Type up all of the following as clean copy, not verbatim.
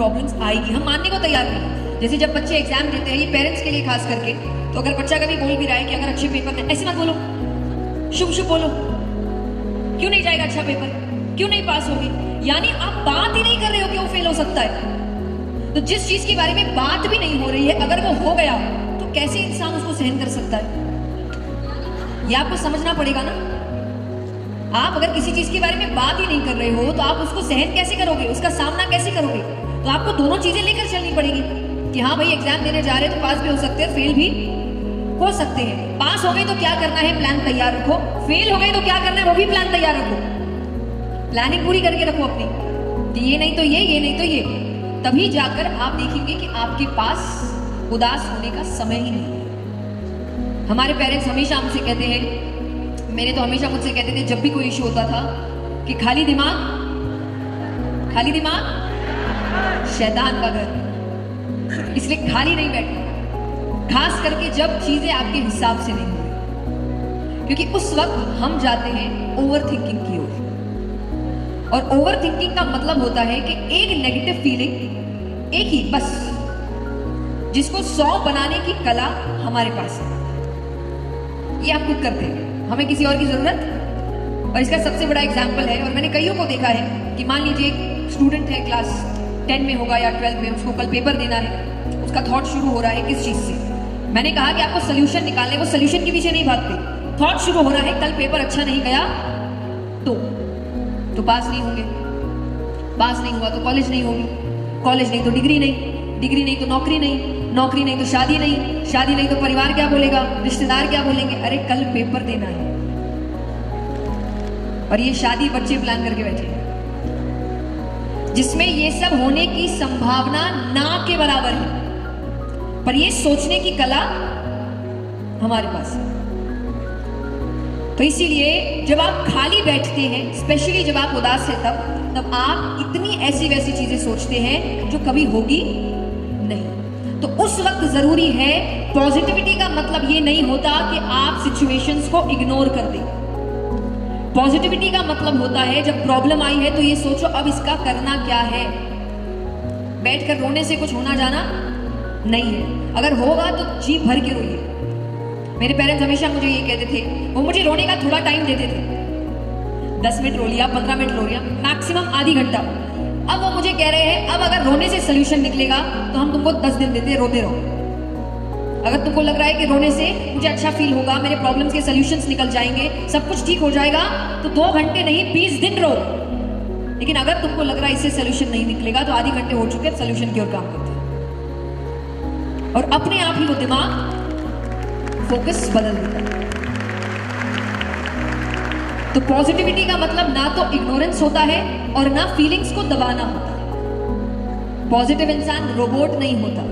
Problems आएगी, हम मानने को तैयार नहीं। जैसे जब बच्चे एग्जाम देते हैं, ये पेरेंट्स के लिए खास करके, तो अगर बच्चा कभी बोल भी रहा है कि अगर अच्छे पेपर में, ऐसे मत बोलो, शुभ शुभ बोलो, क्यों नहीं जाएगा अच्छा पेपर, क्यों नहीं पास होगी, यानी आप बात ही नहीं कर रहे हो कि वो फेल हो सकता है। तो जिस चीज के बारे में बात भी नहीं हो रही है, अगर वो हो गया तो कैसे इंसान उसको सहन कर सकता है, ये आपको समझना पड़ेगा ना। आप अगर किसी चीज के बारे में बात ही नहीं कर रहे हो तो आप उसको सहन कैसे करोगे, उसका सामना कैसे करोगे। तो आपको दोनों चीजें लेकर चलनी पड़ेगी कि हाँ भाई एग्जाम देने जा रहे हैं तो पास भी हो सकते हैं, फेल भी हो सकते हैं। पास हो गए तो क्या करना है, प्लान तैयार रखो। फेल हो गए तो क्या करना है, वो भी प्लान तैयार रखो। प्लानिंग पूरी करके रखो अपनी कि ये नहीं तो ये नहीं तो ये, तभी जाकर आप देखेंगे कि आपके पास उदास होने का समय ही नहीं है। हमारे पेरेंट्स हमेशा हमसे कहते हैं, मेरे तो हमेशा मुझसे कहते थे जब भी कोई इशू होता था कि खाली दिमाग शैतान का घर, इसलिए खाली नहीं बैठना, खास करके जब चीजें आपके हिसाब से नहीं हो रही, क्योंकि उस वक्त हम जाते हैं ओवर थिंकिंग की ओर। और ओवर थिंकिंग का मतलब होता है कि एक नेगेटिव फीलिंग, एक ही बस, जिसको 100 बनाने की कला हमारे पास है, ये आप खुद करते हैं, हमें किसी और की जरूरत। और इसका सबसे बड़ा एग्जाम्पल है, और मैंने कईयों को देखा है कि मान लीजिए एक स्टूडेंट है, क्लास 10 में होगा या 12 में, उसको कल पेपर देना है, उसका थॉट शुरू हो रहा है किस चीज से। मैंने कहा कि आपको सोल्यूशन निकालने, वो सोल्यूशन के पीछे नहीं भागते, थॉट शुरू हो रहा है कल पेपर अच्छा नहीं गया तो पास नहीं होंगे, पास नहीं हुआ तो कॉलेज नहीं होगी, कॉलेज नहीं तो डिग्री नहीं, डिग्री नहीं तो नौकरी नहीं, नौकरी नहीं तो शादी नहीं, शादी नहीं तो परिवार क्या बोलेगा, रिश्तेदार क्या बोलेंगे। अरे कल पेपर देना है, और ये शादी बच्चे प्लान करके बैठे हैं, जिसमें ये सब होने की संभावना ना के बराबर है, पर ये सोचने की कला हमारे पास है। तो इसीलिए जब आप खाली बैठते हैं, स्पेशली जब आप उदास हैं, तब आप इतनी ऐसी वैसी चीजें सोचते हैं जो कभी होगी नहीं। तो उस वक्त जरूरी है, पॉजिटिविटी का मतलब ये नहीं होता कि आप सिचुएशंस को इग्नोर कर दें। पॉजिटिविटी का मतलब होता है जब प्रॉब्लम आई है तो ये सोचो अब इसका करना क्या है। बैठकर रोने से कुछ होना जाना नहीं है, अगर होगा तो जी भर के रोइए। मेरे पेरेंट्स हमेशा मुझे ये कहते थे, वो मुझे रोने का थोड़ा टाइम देते थे, 10 मिनट रो लिया, 15 मिनट रो लिया, मैक्सिमम आधी घंटा। अब वो मुझे कह रहे हैं अब अगर रोने से सोल्यूशन निकलेगा तो हम तुमको 10 दिन देते हैं, रोते रहो। अगर तुमको लग रहा है कि रोने से मुझे अच्छा फील होगा, मेरे प्रॉब्लम्स के सोल्यूशंस निकल जाएंगे, सब कुछ ठीक हो जाएगा, तो 2 घंटे नहीं 20 दिन रो। लेकिन अगर तुमको लग रहा है इससे सोल्यूशन नहीं निकलेगा तो आधे घंटे हो चुके हैं, सोल्यूशन की ओर काम करते हैं, और अपने आप ही वो दिमाग फोकस बदल देता है। तो पॉजिटिविटी का मतलब ना तो इग्नोरेंस होता है और ना फीलिंग्स को दबाना होता है। पॉजिटिव इंसान रोबोट नहीं होता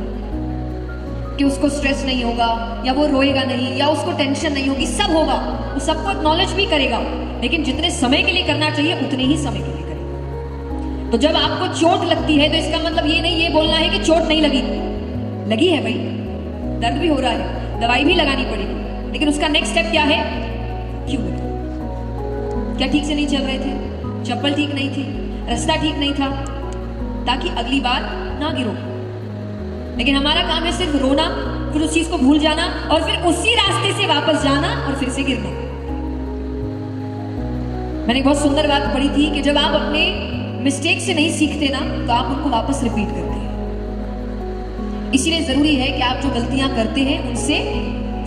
कि उसको स्ट्रेस नहीं होगा या वो रोएगा नहीं या उसको टेंशन नहीं होगी, सब होगा, वो सबको एक्नॉलेज भी करेगा, लेकिन जितने समय के लिए करना चाहिए उतने ही समय के लिए करेगा। तो जब आपको चोट लगती है तो इसका मतलब ये नहीं ये बोलना है कि चोट नहीं लगी, लगी है भाई, दर्द भी हो रहा है, दवाई भी लगानी पड़ेगी, लेकिन उसका नेक्स्ट स्टेप क्या है, क्यों? क्या ठीक से नहीं चल रहे थे, चप्पल ठीक नहीं थी, रास्ता ठीक नहीं था, ताकि अगली बार ना गिरो। लेकिन हमारा काम है सिर्फ रोना, फिर उस चीज को भूल जाना और फिर उसी रास्ते से वापस जाना और फिर से गिरना। मैंने बहुत सुंदर बात पढ़ी थी कि जब आप अपने मिस्टेक से नहीं सीखते ना तो आप उनको वापस रिपीट करते हैं। इसीलिए जरूरी है कि आप जो गलतियां करते हैं उनसे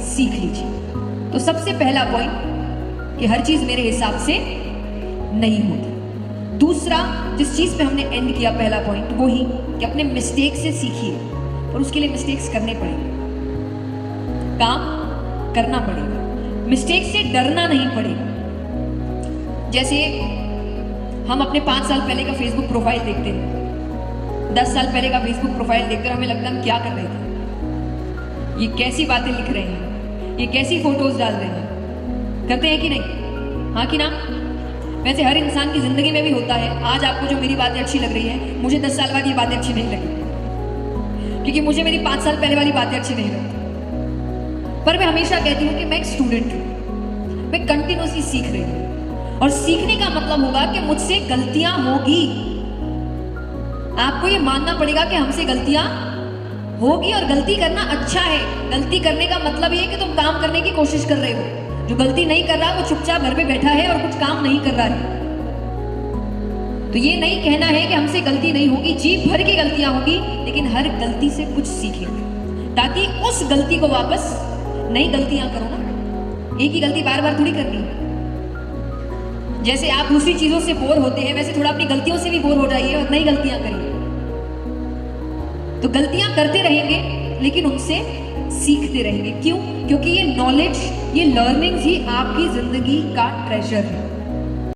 सीख लीजिए। तो सबसे पहला पॉइंट कि हर चीज मेरे हिसाब से नहीं होती। दूसरा, जिस चीज पे हमने एंड किया पहला पॉइंट, वो ही कि अपने मिस्टेक से सीखिए, और उसके लिए मिस्टेक्स करने पड़ेंगे, काम करना पड़ेगा, मिस्टेक से डरना नहीं पड़ेगा। जैसे हम अपने 5 साल पहले का फेसबुक प्रोफाइल देखते हैं, 10 साल पहले का फेसबुक प्रोफाइल देखकर हमें लगता है हम क्या कर रहे थे, ये कैसी बातें लिख रहे हैं, ये कैसी फोटोज डाल रहे हैं, करते हैं कि नहीं, हाँ कि ना? वैसे हर इंसान की जिंदगी में भी होता है। आज आपको जो मेरी बातें अच्छी लग रही है, मुझे 10 साल बाद ये बातें अच्छी नहीं लगी, क्योंकि मुझे मेरी 5 साल पहले वाली बातें अच्छी नहीं लगती। पर मैं हमेशा कहती हूँ कि मैं एक स्टूडेंट हूँ, मैं कंटिन्यूसली सीख रही हूँ, और सीखने का मतलब होगा कि मुझसे गलतियां होगी, आपको ये मानना पड़ेगा कि हमसे गलतियां होगी और गलती करना अच्छा है। गलती करने का मतलब ये है कि तुम काम करने की कोशिश कर रहे हो। जो गलती नहीं कर रहा वो चुपचाप घर पे बैठा है और कुछ काम नहीं कर रहा है। तो ये नहीं कहना है कि हमसे गलती नहीं होगी, जी भर की गलतियां होगी, लेकिन हर गलती से कुछ सीखेंगे ताकि उस गलती को वापस नई गलतियां करो ना। एक ही गलती बार बार थोड़ी करनी है। जैसे आप दूसरी चीजों से बोर होते हैं वैसे थोड़ा अपनी गलतियों से भी बोर हो जाइए और नई गलतियां करिए। तो गलतियां करते रहेंगे लेकिन उनसे सीखते रहेंगे। क्यों? क्योंकि ये नॉलेज, ये लर्निंग ही आपकी जिंदगी का ट्रेजर है।